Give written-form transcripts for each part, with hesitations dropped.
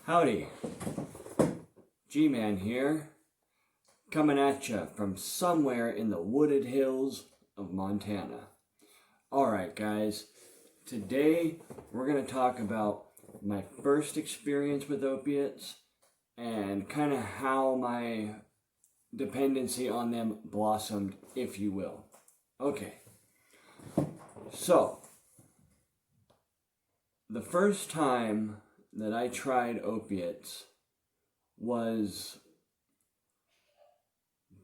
Howdy, G-Man here, coming at you from somewhere in the wooded hills of Montana. Alright guys, today we're going to talk about my first experience with opiates and kind of how my dependency on them blossomed, if you will. Okay, so the first time that I tried opiates was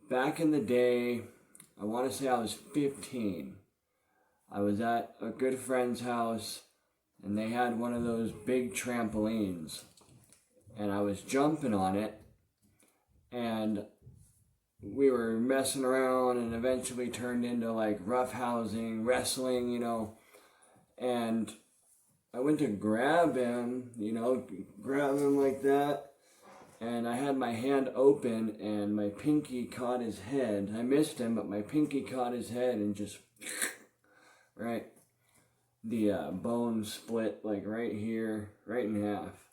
back in the day. I want to say I was 15. I was at a good friend's house and they had one of those big trampolines and I was jumping on it and we were messing around and eventually turned into like roughhousing, wrestling, and I went to grab him, grab him like that, and I had my hand open and my pinky caught his head. I missed him, but my pinky caught his head and just, right, the bone split like right here, right in half.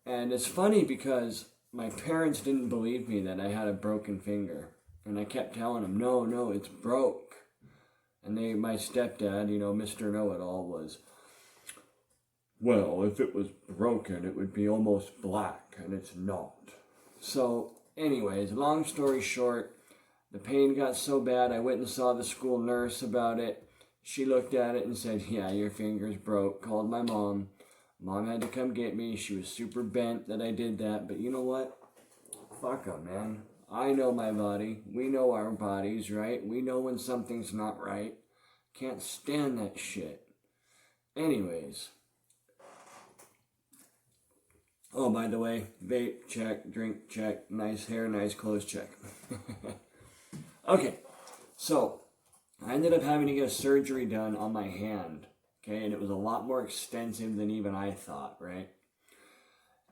And it's funny because my parents didn't believe me that I had a broken finger. And I kept telling them, no, it's broke. And my stepdad, Mr. Know-It-All was, well, if it was broken, it would be almost black, and it's not. So, anyways, long story short, the pain got so bad, I went and saw the school nurse about it. She looked at it and said, yeah, your finger's broke. Called my mom. Mom had to come get me. She was super bent that I did that, but you know what? Fuck 'em, man. I know my body. We know our bodies, right? We know when something's not right. Can't stand that shit. Anyways. Oh, by the way, vape, check, drink, check, nice hair, nice clothes, check. Okay, so I ended up having to get a surgery done on my hand, okay, and it was a lot more extensive than even I thought, right?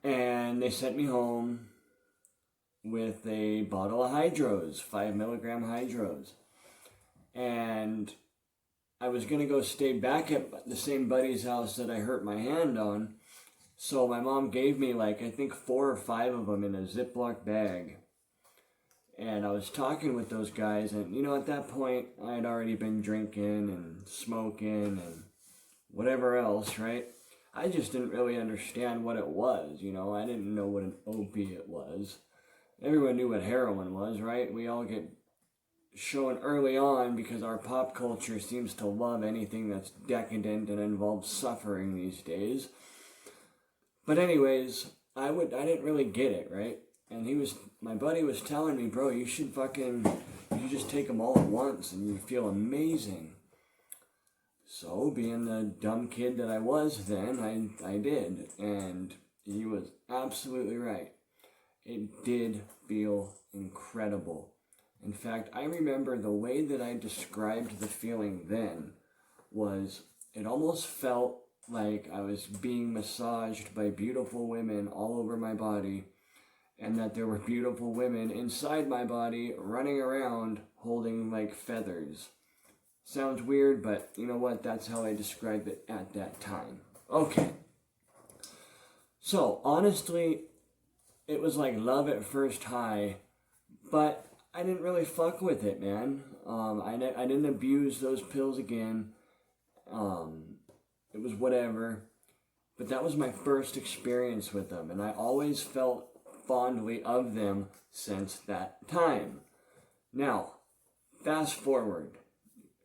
And they sent me home with a bottle of hydros, 5 milligram hydros, and I was going to go stay back at the same buddy's house that I hurt my hand on. So my mom gave me I think 4 or 5 of them in a Ziploc bag. And I was talking with those guys and, at that point, I had already been drinking and smoking and whatever else, right? I just didn't really understand what it was, I didn't know what an opiate was. Everyone knew what heroin was, right? We all get shown early on because our pop culture seems to love anything that's decadent and involves suffering these days. But anyways, I didn't really get it, right? And my buddy was telling me, bro, you should just take them all at once and you feel amazing. So, being the dumb kid that I was then, I did. And he was absolutely right. It did feel incredible. In fact, I remember the way that I described the feeling then was it almost felt like I was being massaged by beautiful women all over my body, and that there were beautiful women inside my body running around holding like feathers. Sounds weird, but you know what? That's how I described it at that time. Okay. So, honestly, it was like love at first high, but I didn't really fuck with it, man. I didn't abuse those pills again. It was whatever, but that was my first experience with them, and I always felt fondly of them since that time. Now, fast forward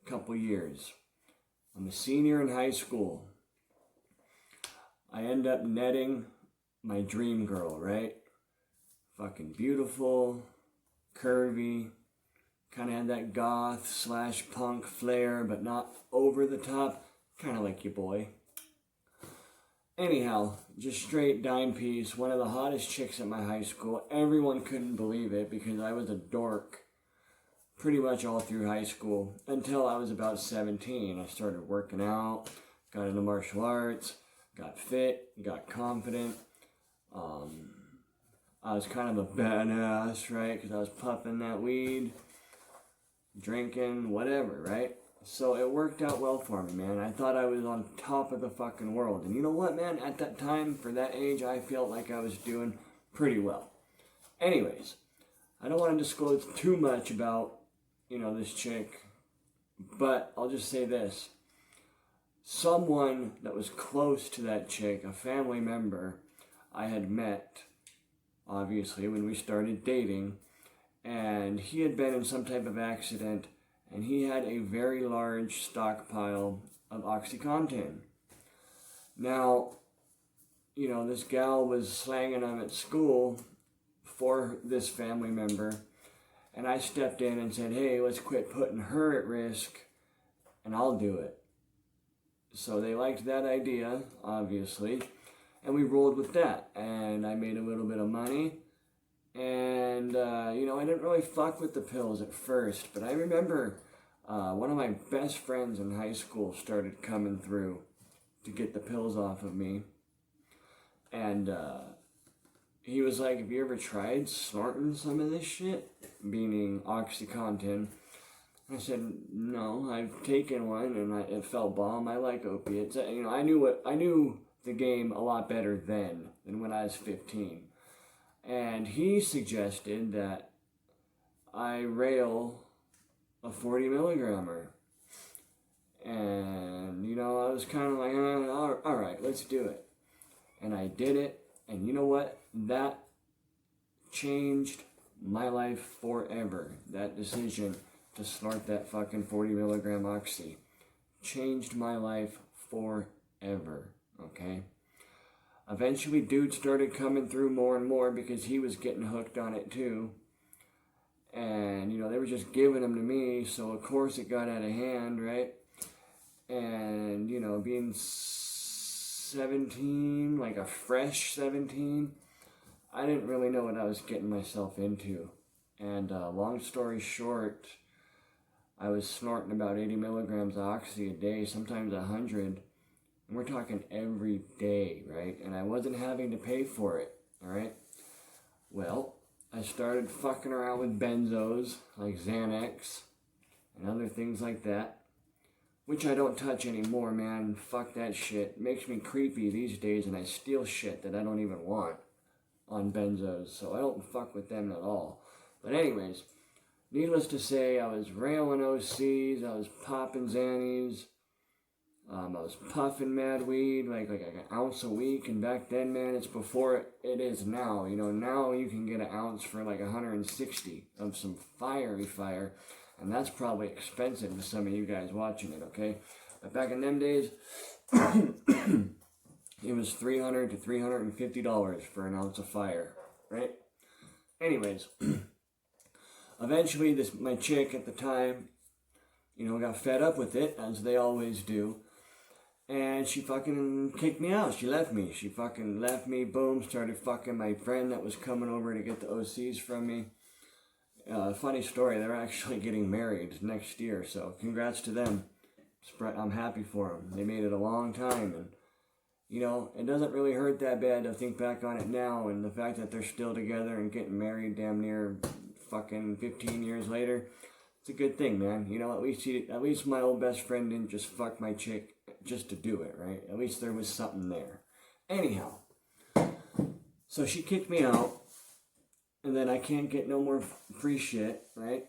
a couple years. I'm a senior in high school. I end up netting my dream girl, right? Fucking beautiful, curvy, kind of had that goth / punk flair, but not over the top. Kind of like your boy. Anyhow, just straight dime piece, one of the hottest chicks at my high school. Everyone couldn't believe it because I was a dork pretty much all through high school until I was about 17. I started working out, got into martial arts, got fit, got confident. I was kind of a badass, right? Because I was puffing that weed, drinking, whatever, right? So it worked out well for me, man. I thought I was on top of the fucking world. And you know what, man? At that time, for that age, I felt like I was doing pretty well. Anyways, I don't want to disclose too much about, this chick. But I'll just say this. Someone that was close to that chick, a family member, I had met, obviously, when we started dating. And he had been in some type of accident. And he had a very large stockpile of OxyContin. Now, this gal was slanging him at school for this family member. And I stepped in and said, hey, let's quit putting her at risk, and I'll do it. So they liked that idea, obviously. And we rolled with that. And I made a little bit of money. And, I didn't really fuck with the pills at first, but I remember one of my best friends in high school started coming through to get the pills off of me. And he was like, have you ever tried snorting some of this shit? Meaning OxyContin. I said, no, I've taken one and it felt bomb. I like opiates. I knew the game a lot better then than when I was 15. And he suggested that I rail a 40 milligrammer. And, I was kind of like, all right, let's do it. And I did it. And you know what? That changed my life forever. That decision to snort that fucking 40 milligram oxy changed my life forever. Okay? Eventually, dude started coming through more and more because he was getting hooked on it too. And, they were just giving them to me, so of course it got out of hand, right? And, being 17, like a fresh 17, I didn't really know what I was getting myself into. And long story short, I was snorting about 80 milligrams of oxy a day, sometimes 100. And we're talking every day, right? And I wasn't having to pay for it, all right? Well, I started fucking around with benzos, like Xanax, and other things like that, which I don't touch anymore, man. Fuck that shit. It makes me creepy these days, and I steal shit that I don't even want on benzos, so I don't fuck with them at all. But anyways, needless to say, I was railing OCs, I was popping Xannies, I was puffing mad weed, like an ounce a week, and back then, man, it's before it is now. Now you can get an ounce for like 160 of some fiery fire, and that's probably expensive to some of you guys watching it, okay? But back in them days, it was $300 to $350 for an ounce of fire, right? Anyways, eventually my chick at the time, got fed up with it, as they always do. And she fucking kicked me out. She left me. She fucking left me, boom, started fucking my friend that was coming over to get the OCs from me. Funny story, they're actually getting married next year, so congrats to them. I'm happy for them. They made it a long time, and, it doesn't really hurt that bad to think back on it now, and the fact that they're still together and getting married damn near fucking 15 years later, it's a good thing, man. At least my old best friend didn't just fuck my chick just to do it, right? At least there was something there. Anyhow, so she kicked me out, and then I can't get no more free shit, right?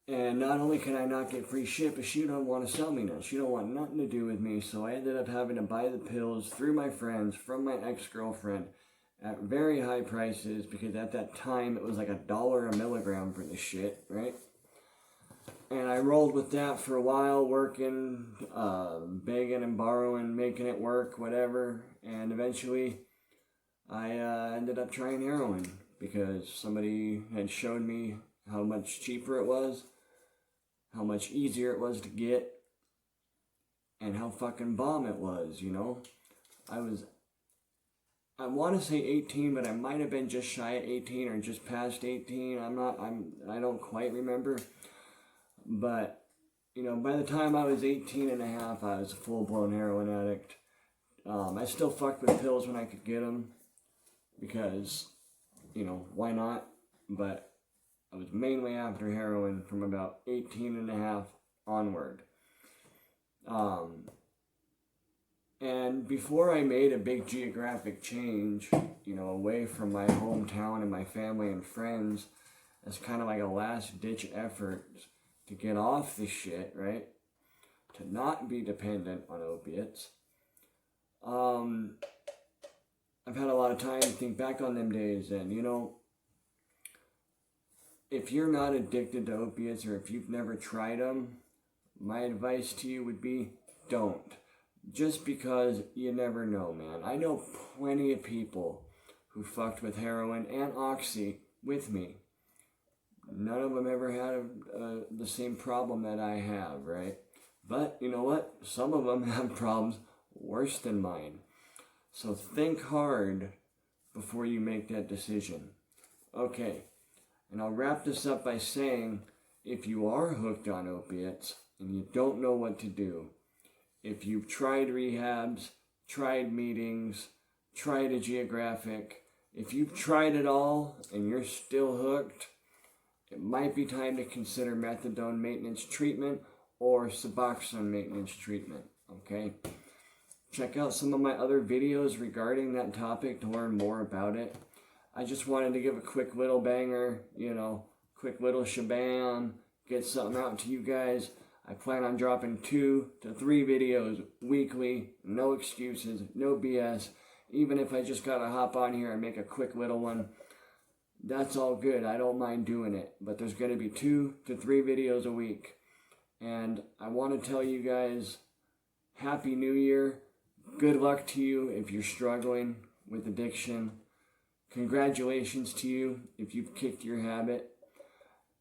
And not only can I not get free shit, but she don't want to sell me now. She don't want nothing to do with me, so I ended up having to buy the pills through my friends, from my ex-girlfriend, at very high prices, because at that time it was like $1 a milligram for the shit, right? And I rolled with that for a while, working, begging and borrowing, making it work, whatever. And eventually, I ended up trying heroin because somebody had showed me how much cheaper it was, how much easier it was to get, and how fucking bomb it was, I want to say 18, but I might have been just shy of 18 or just past 18. I don't quite remember. But, by the time I was 18 and a half, I was a full-blown heroin addict. I still fucked with pills when I could get them because, why not? But I was mainly after heroin from about 18 and a half onward. And before I made a big geographic change, away from my hometown and my family and friends, as kind of like a last ditch effort to get off the shit, right? To not be dependent on opiates. I've had a lot of time to think back on them days, and if you're not addicted to opiates, or if you've never tried them, my advice to you would be don't. Just because you never know, man. I know plenty of people who fucked with heroin and oxy with me. None of them ever had the same problem that I have, right? But you know what? Some of them have problems worse than mine. So think hard before you make that decision. Okay, and I'll wrap this up by saying, if you are hooked on opiates and you don't know what to do, if you've tried rehabs, tried meetings, tried a geographic, if you've tried it all and you're still hooked, it might be time to consider methadone maintenance treatment or Suboxone maintenance treatment, okay? Check out some of my other videos regarding that topic to learn more about it. I just wanted to give a quick little banger, quick little shabam, get something out to you guys. I plan on dropping 2 to 3 videos weekly, no excuses, no BS. Even if I just gotta hop on here and make a quick little one, that's all good. I don't mind doing it. But there's gonna be 2 to 3 videos a week. And I want to tell you guys, Happy New Year. Good luck to you if you're struggling with addiction. Congratulations to you if you've kicked your habit.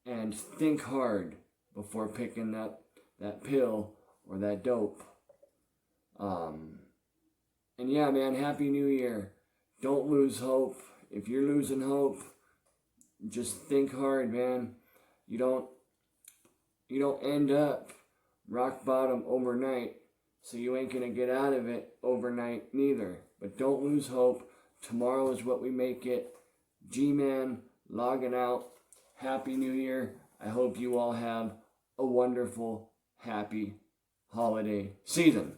And think hard before picking that pill or that dope. And yeah, man, Happy New Year. Don't lose hope. If you're losing hope, just think hard, man. You don't end up rock bottom overnight, so you ain't gonna get out of it overnight neither. But don't lose hope. Tomorrow is what we make it. G-Man logging out. Happy New Year. I hope you all have a wonderful, happy holiday season.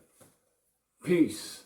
Peace.